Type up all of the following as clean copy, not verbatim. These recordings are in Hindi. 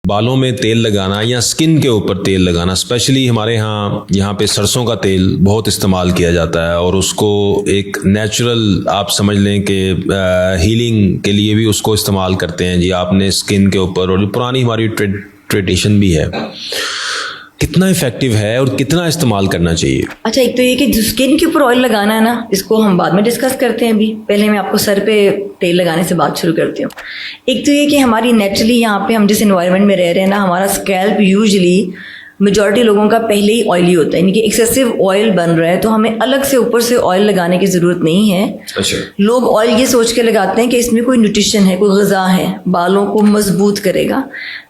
बालों में तेल लगाना या स्किन के ऊपर तेल लगाना, स्पेशली हमारे यहाँ पे सरसों का तेल बहुत इस्तेमाल किया जाता है और उसको एक नेचुरल आप समझ लें कि हीलिंग के लिए भी उसको इस्तेमाल करते हैं जी। आपने स्किन के ऊपर, और पुरानी हमारी ट्रेडिशन भी है, कितना इफेक्टिव है और कितना इस्तेमाल करना चाहिए? अच्छा, एक तो ये कि स्किन के ऊपर ऑयल लगाना है ना, इसको हम बाद में डिस्कस करते हैं। अभी पहले मैं आपको सर पे तेल लगाने से बात शुरू करती हूँ। एक तो ये कि हमारी नेचुरली यहाँ पे हम जिस एनवायरनमेंट में रह रहे हैं ना, हमारा स्कैल्प यूजुअली मेजॉरिटी लोगों का पहले ही ऑयली होता है, यानी कि एक्सेसिव ऑयल बन रहा है, तो हमें अलग से ऊपर से ऑयल लगाने की ज़रूरत नहीं है। अच्छा। लोग ऑयल ये सोच के लगाते हैं कि इसमें कोई न्यूट्रिशन है, कोई ग़िज़ा है, बालों को मजबूत करेगा,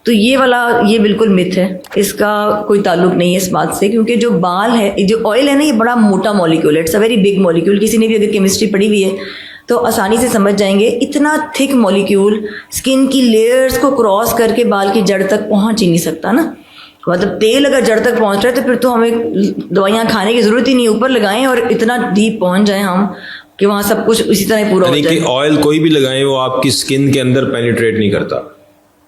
तो ये बिल्कुल मिथ है, इसका कोई ताल्लुक नहीं है इस बात से। क्योंकि जो बाल है, जो ऑयल है ना, ये बड़ा मोटा मॉलिक्यूल है, it's a very big molecule. किसी ने भी अगर केमिस्ट्री पढ़ी हुई है तो आसानी से समझ जाएंगे, इतना थिक मॉलिक्यूल स्किन की लेयर्स को क्रॉस करके बाल की जड़ तक पहुंच ही नहीं सकता ना। मतलब तेल अगर जड़ तक पहुंच रहा है तो फिर तो हमें दवाइयाँ खाने की जरूरत ही नहीं, ऊपर लगाएं और इतना डीप पहुंच जाए हम कि वहाँ सब कुछ इसी तरह पूरा हो जाए। ऑयल कोई भी लगाएं वो आपकी स्किन के अंदर पेनिट्रेट नहीं करता।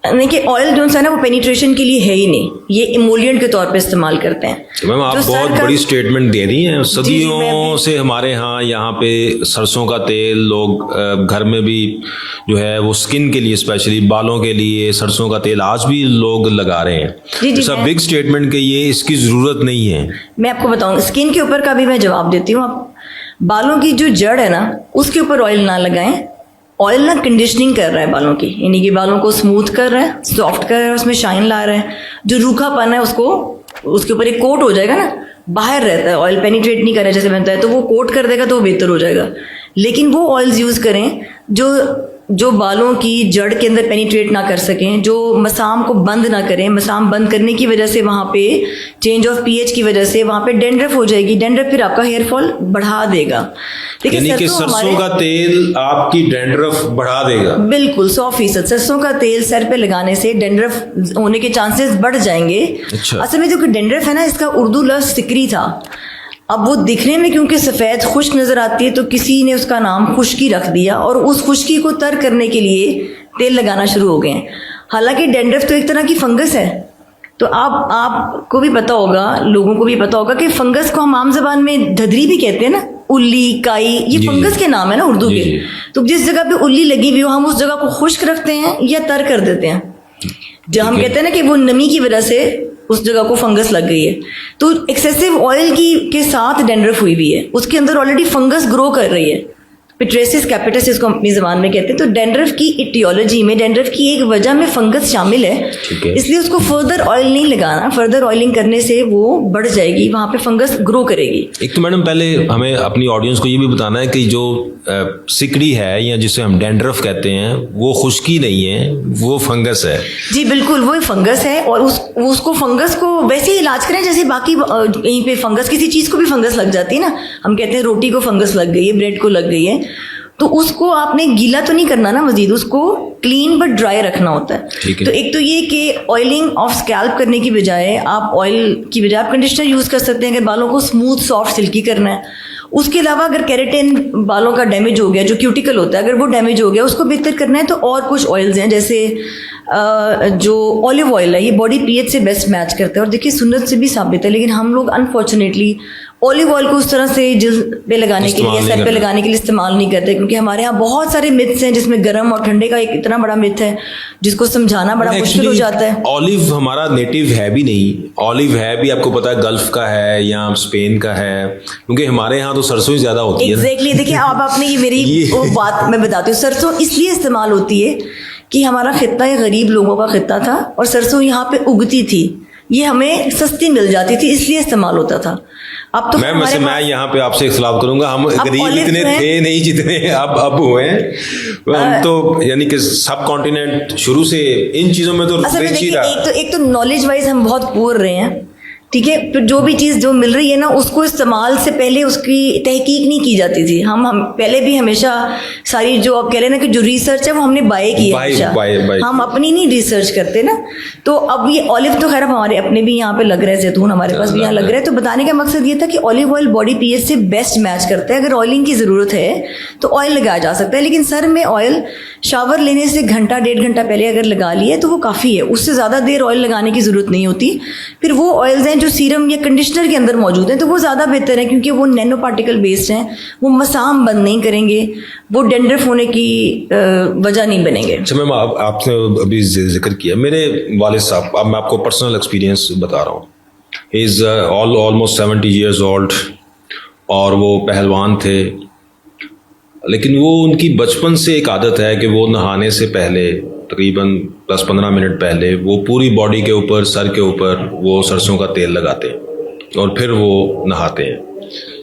नहीं कि ऑयल जो है ना वो पेनिट्रेशन के लिए है ही नहीं, ये इमोलिएंट के तौर पे इस्तेमाल करते हैं। तो मैम आप बहुत बड़ी स्टेटमेंट दे रही हैं। सदियों से हमारे यहाँ पे सरसों का तेल लोग घर में भी जो है वो स्किन के लिए, स्पेशली बालों के लिए सरसों का तेल आज भी लोग लगा रहे हैं। सब बिग स्टेटमेंट के ये इसकी जरूरत नहीं है। मैं आपको बताऊँ, स्किन के ऊपर का भी मैं जवाब देती हूँ। आप बालों की जो जड़ है ना उसके ऊपर ऑयल ना लगाएं। ऑयल ना कंडीशनिंग कर रहा है बालों की, यानी कि बालों को स्मूथ कर रहा है, सॉफ्ट कर रहा है, उसमें शाइन ला रहा है। जो रूखापन है उसको, उसके ऊपर एक कोट हो जाएगा ना, बाहर रहता है, ऑयल पेनिट्रेट नहीं कर रहा है जैसे बनता है, तो वो कोट कर देगा तो वो बेहतर हो जाएगा। लेकिन वो ऑयल्स यूज़ करें जो बालों की जड़ के अंदर पेनिट्रेट ना कर सकें, जो मसाम को बंद ना करें। मसाम बंद करने की वजह से वहाँ पे चेंज ऑफ पीएच की वजह से वहाँ पे डेंड्रफ हो जाएगी, डेंड्रफ फिर आपका हेयर फॉल बढ़ा देगा। यानी कि सरसों का तेल आपकी डेंड्रफ बढ़ा देगा? बिल्कुल 100%। सरसों का तेल सर पे लगाने से डेंड्रफ होने के चांसेस बढ़ जाएंगे। अच्छा। असल में जो डेंड्रफ है ना, इसका उर्दू लफ्ज़ सिकरी था। अब वो दिखने में क्योंकि सफ़ेद खुश्क नज़र आती है तो किसी ने उसका नाम खुश्की रख दिया और उस खुश्की को तर करने के लिए तेल लगाना शुरू हो गए हैं। हालांकि डेंड्रफ तो एक तरह की फंगस है। तो आपको भी पता होगा, लोगों को भी पता होगा कि फंगस को हम आम जबान में धदरी भी कहते हैं ना, उल्ली, काई, ये फंगस के नाम है ना उर्दू के। तो जिस जगह पे उल्ली लगी हुई हो हम उस जगह को खुश्क रखते हैं या तर कर देते हैं। जब हम कहते हैं ना कि वो नमी की वजह से उस जगह को फंगस लग गई है, तो एक्सेसिव ऑयल के साथ डेंड्रफ हुई भी है, उसके अंदर ऑलरेडी फंगस ग्रो कर रही है। पिट्रेसिस कैपिटस इसको अपनी ज़बान में कहते हैं। तो डेंड्रफ की इटियोलॉजी में डेंड्रफ की एक वजह में फंगस शामिल है, इसलिए उसको फर्दर ऑयल नहीं लगाना। फर्दर ऑयलिंग करने से वो बढ़ जाएगी, वहाँ पे फंगस ग्रो करेगी। एक तो मैडम पहले हमें अपनी ऑडियंस को ये भी बताना है कि जो सिकड़ी है या जिसे हम डेंड्रफ कहते हैं वो खुश्की नहीं है, वो फंगस है। जी बिल्कुल, वो फंगस है और उसको फंगस को वैसे ही इलाज करें जैसे बाकी यहीं पे फंगस, किसी चीज़ को भी फंगस लग जाती है ना। हम कहते हैं रोटी को फंगस लग गई है, ब्रेड को लग गई है, तो उसको आपने गीला तो नहीं करना ना, मजीद उसको क्लीन बट ड्राई रखना होता है। तो एक तो ये कि ऑयलिंग ऑफ स्कैल्प करने की बजाय आप ऑयल की बजाय आप कंडीशनर यूज़ कर सकते हैं अगर बालों को स्मूथ सॉफ्ट सिल्की करना है। उसके अलावा अगर केराटिन बालों का डैमेज हो गया, जो क्यूटिकल होता है, अगर वो डैमेज हो गया उसको बेहतर करना है तो और कुछ ऑयल्स हैं, जैसे जो ऑलिव ऑयल है, ये बॉडी पीएच से बेस्ट मैच करता है और देखिए सुन्नत से भी साबित है। लेकिन हम लोग अनफॉर्चुनेटली ऑलिव ऑयल को उस तरह से जिल्द पे लगाने के लिए, सर पे लगाने के लिए इस्तेमाल नहीं करते, क्योंकि हमारे यहाँ बहुत सारे मिथ्स हैं जिसमें गर्म और ठंडे का एक इतना बड़ा मिथ है जिसको समझाना बड़ा मुश्किल हो जाता है। ऑलिव हमारा नेटिव है भी नहीं, ऑलिव है भी आपको पता है गल्फ का है या स्पेन का है, क्योंकि हमारे यहाँ तो सरसों ही ज्यादा होती है। एग्जैक्टली, देखिए आपने ये मेरी वो बात मैं बताती हूँ। सरसों इसलिए इस्तेमाल होती है कि हमारा खित्ता ये गरीब लोगों का खित्ता था और सरसों यहाँ पे उगती थी, ये हमें सस्ती मिल जाती थी, इसलिए इस्तेमाल होता था। अब तो मैं यहाँ पे आपसे इख्तिलाफ करूंगा, हम गरीब इतने थे नहीं जितने अब हुए हैं। हम तो यानी कि सब कॉन्टिनेंट शुरू से इन चीजों में तो एक तो नॉलेज वाइज हम बहुत पुअर रहे हैं, ठीक है। तो जो भी चीज़ जो मिल रही है ना, उसको इस्तेमाल से पहले उसकी तहकीक नहीं की जाती थी। हम पहले भी हमेशा सारी जो आप कह रहे हैं ना कि जो रिसर्च है वो हमने बाय की है हमेशा, हम अपनी नहीं रिसर्च करते ना। तो अब ये ऑलिव तो खैर हमारे अपने भी यहाँ पे लग रहा है, जैतून हमारे पास भी यहाँ लग रहा है। तो बताने का मकसद ये था कि ऑलिव ऑयल बॉडी पीएच से बेस्ट मैच करता है। अगर ऑयलिंग की ज़रूरत है तो ऑयल लगाया जा सकता है, लेकिन सर में ऑयल शावर लेने से घंटा 1.5 घंटा पहले अगर लगा लिया तो वो काफ़ी है, उससे ज़्यादा देर ऑयल लगाने की ज़रूरत नहीं होती। फिर वो ऑयल्स हैं जो सीरम या कंडीशनर के अंदर मौजूद हैं तो वो ज़्यादा बेहतर है, क्योंकि वो नैनो पार्टिकल बेस्ड हैं, वो मसाम बंद नहीं करेंगे, वो डेंड्रफ होने की वजह नहीं बनेंगे। अच्छा मैम, आपने अभी जिक्र किया, मेरे वालिद साहब, अब मैं आपको पर्सनल एक्सपीरियंस बता रहा हूँ। He is almost 70 years old और वो पहलवान थे, लेकिन वो उनकी बचपन से एक आदत है कि वो नहाने से पहले तकरीबन 10-15 मिनट पहले वो पूरी बॉडी के ऊपर, सर के ऊपर वो सरसों का तेल लगाते हैं और फिर वो नहाते हैं।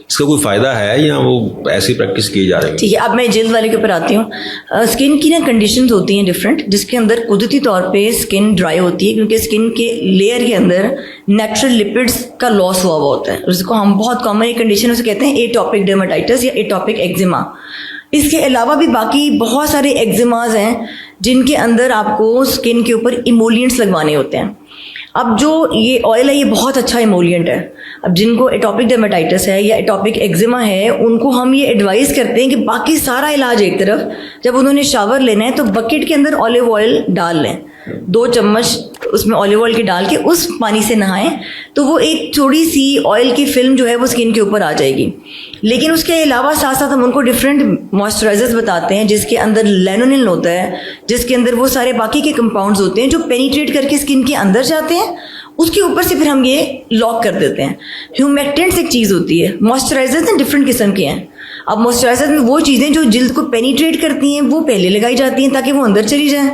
इसका कोई फ़ायदा है या वो ऐसी प्रैक्टिस की जा रही है? ठीक है, अब मैं जल्द वाले के ऊपर आती हूँ। स्किन की ना कंडीशंस होती हैं डिफरेंट, जिसके अंदर कुदरती तौर पे स्किन ड्राई होती है, क्योंकि स्किन के लेयर के अंदर नेचुरल लिपिड्स का लॉस हुआ होता है, जिसको हम बहुत कॉमन एक कंडीशन उसे कहते हैं एटॉपिक डर्मेटाइटिस या एटॉपिक एक्जिमा। इसके अलावा भी बाकी बहुत सारे एक्जिमाज हैं जिनके अंदर आपको स्किन के ऊपर इमोलिएंट्स लगवाने होते हैं। अब जो ये ऑयल है ये बहुत अच्छा इमोलिएंट है। अब जिनको एटॉपिक डर्मेटाइटिस है या एटॉपिक एक्जिमा है उनको हम ये एडवाइस करते हैं कि बाकी सारा इलाज एक तरफ, जब उन्होंने शावर लेना है तो बकेट के अंदर ऑलिव ऑयल डाल लें, 2 चम्मच उसमें ऑलिव ऑयल के डाल के उस पानी से नहाएं, तो वो एक थोड़ी सी ऑयल की फिल्म जो है वो स्किन के ऊपर आ जाएगी। लेकिन उसके अलावा साथ साथ हम उनको डिफरेंट मॉइस्चराइजर्स बताते हैं जिसके अंदर लैनोनिल होता है, जिसके अंदर वो सारे बाकी के कंपाउंड्स होते हैं जो पेनिट्रेट करके स्किन के अंदर जाते हैं, उसके ऊपर से फिर हम ये लॉक कर देते हैं। ह्यूमेक्टेंट्स एक चीज़ होती है, मॉइस्चराइजर्स हैं डिफरेंट किस्म के हैं। अब मॉइस्चराइजर में वो चीज़ें जो जिल्द को पेनिट्रेट करती हैं वो पहले लगाई जाती हैं ताकि वो अंदर चली जाएं।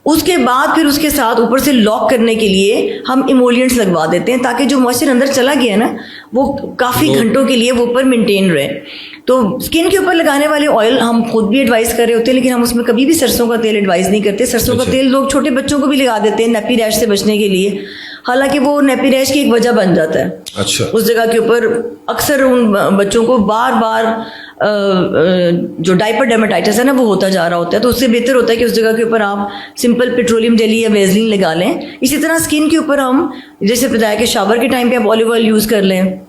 उसके बाद फिर उसके साथ ऊपर से लॉक करने के लिए हम इमोलिएंट्स लगवा देते हैं ताकि जो मॉइस्चर अंदर चला गया ना वो काफ़ी घंटों के लिए वो ऊपर मेंटेन रहे। तो स्किन के ऊपर लगाने वाले ऑयल हम खुद भी एडवाइस कर रहे होते हैं, लेकिन हम उसमें कभी भी सरसों का तेल एडवाइस नहीं करते। सरसों का तेल लोग छोटे बच्चों को भी लगा देते हैं नेपी रैश से बचने के लिए, हालांकि वो नेपी रैश की एक वजह बन जाता है। अच्छा। उस जगह के ऊपर अक्सर उन बच्चों को बार बार जो डायपर डर्मेटाइटिस है ना वो होता जा रहा होता है, तो उससे बेहतर होता है कि उस जगह के ऊपर आप सिंपल पेट्रोलियम जेली या वेजलिन लगा लें। इसी तरह स्किन के ऊपर हम जैसे बताया कि शावर के टाइम पे आप ऑलिव ऑयल यूज़ कर लें।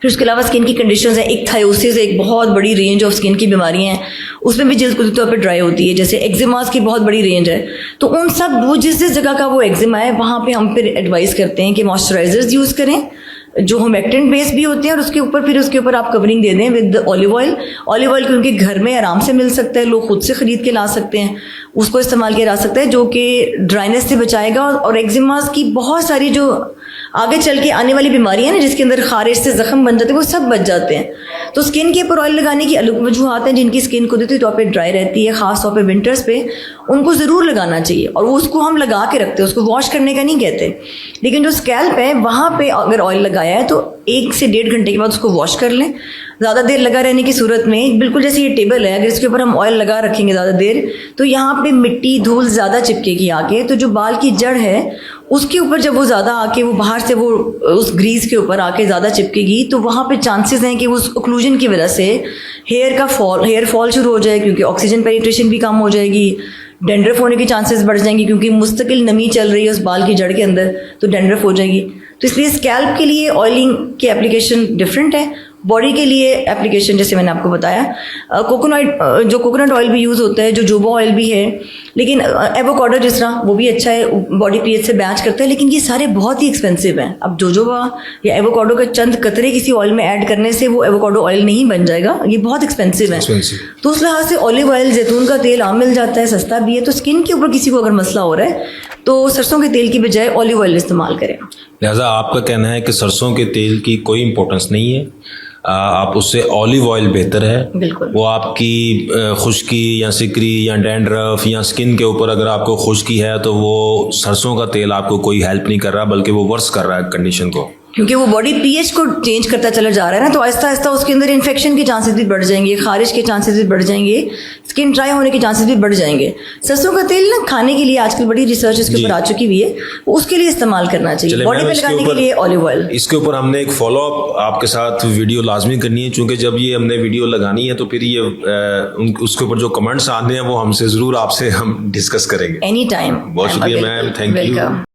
फिर उसके अलावा स्किन की कंडीशंस हैं, एक थायोसिस, एक बहुत बड़ी रेंज ऑफ स्किन की बीमारियां हैं, उसमें भी जल्द कुदरती तौर पर ड्राई होती है, जैसे एक्जिमास की बहुत बड़ी रेंज है। तो उन सब वो जिस जिस जगह का वो एक्जिमा है वहाँ पे हम फिर एडवाइस करते हैं कि मॉइस्चराइजर्स यूज़ करें जो ह्यूमेक्टेंट बेस भी होते हैं, और उसके ऊपर आप कवरिंग दे दें with olive oil. Olive oil क्योंकि घर में आराम से मिल सकता है, लोग खुद से ख़रीद के ला सकते हैं, उसको इस्तेमाल किया जा सकता है जो कि ड्राइनेस से बचाएगा और एक्जिमास की बहुत सारी जो आगे चल के आने वाली बीमारियां ना जिसके अंदर खारिश से जख्म बन जाते हैं वो सब बच जाते हैं। तो स्किन के ऊपर ऑयल लगाने की अलग वजूहात हैं। जिनकी स्किन कुदरती तौर पे ड्राई रहती है, ख़ास तौर पे विंटर्स पे, उनको ज़रूर लगाना चाहिए और वो उसको हम लगा के रखते हैं, उसको वॉश करने का नहीं कहते। लेकिन जो स्कैल्प है वहाँ पे अगर ऑयल लगाया है तो 1 से 1.5 घंटे के बाद उसको वॉश कर लें। ज़्यादा देर लगा रहने की सूरत में, बिल्कुल जैसे ये टेबल है, अगर इसके ऊपर हम ऑयल लगा रखेंगे ज़्यादा देर तो यहाँ पे मिट्टी धूल ज़्यादा चिपकेगी आके, तो जो बाल की जड़ है उसके ऊपर जब वो ज़्यादा आके वो बाहर से वो उस ग्रीस के ऊपर आके ज़्यादा चिपकेगी तो वहाँ पे चांसेस हैं कि उस ओक्लूजन की वजह से हेयर फॉल शुरू हो जाए, क्योंकि ऑक्सीजन पेनिट्रेशन भी कम हो जाएगी। डेंड्रफ होने की चांसेस बढ़ जाएंगी क्योंकि मुस्तकिल नमी चल रही है उस बाल की जड़ के अंदर, तो डेंड्रफ हो जाएगी। तो इसलिए स्कैल्प के लिए ऑयलिंग की एप्लीकेशन डिफरेंट है, बॉडी के लिए एप्लीकेशन जैसे मैंने आपको बताया कोकोनट ऑयल भी यूज़ होता है, जो जोबा ऑयल भी है, लेकिन एवोकाडो जिस तरह वो भी अच्छा है, बॉडी पीएच से बैच करता है, लेकिन ये सारे बहुत ही एक्सपेंसिव हैं। अब जोजोबा या एवोकाडो का चंद कतरे किसी ऑयल में ऐड करने से वो एवोकाडो ऑयल नहीं बन जाएगा, ये बहुत एक्सपेंसिव है। तो उस लिहाज से ऑलिव ऑयल, जैतून का तेल आम मिल जाता है, सस्ता भी है। तो स्किन के ऊपर किसी को अगर मसला हो रहा है तो सरसों के तेल की बजाय ऑलिव ऑयल इस्तेमाल करें। लिहाजा आपका कहना है कि सरसों के तेल की कोई इंपॉर्टेंस नहीं है, आप उससे ऑलिव ऑयल बेहतर है। बिल्कुल। वो आपकी खुश्की या सिकरी या डैंड्रफ या स्किन के ऊपर अगर आपको खुश्की है तो वो सरसों का तेल आपको कोई हेल्प नहीं कर रहा, बल्कि वो वर्स कर रहा है कंडीशन को। क्योंकि वो बॉडी पीएच को चेंज करता चला जा रहा है ना, तो आहिस्ता आहिस्ता उसके अंदर इन्फेक्शन के चांसेस भी बढ़ जाएंगे, खारिश के चांसेस भी बढ़ जाएंगे, स्किन ड्राई होने के चांसेस भी बढ़ जाएंगे। सरसों का तेल ना खाने के लिए आजकल बड़ी रिसर्च इसके ऊपर आ चुकी हुई है, उसके लिए इस्तेमाल करना चाहिए। चलिए बॉडी मैम, पे इसके लगाने के ऊपर- लिए ऑलिव ऑयल। इसके ऊपर हमने एक फॉलो अप आपके साथ वीडियो लाजमी करनी है, क्योंकि जब ये हमने वीडियो लगानी है तो फिर ये उसके ऊपर जो कमेंट्स आते हैं वो हमसे जरूर आपसे हम डिस्कस करेंगे। Any time. बहुत शुक्रिया मैम, थैंक यू।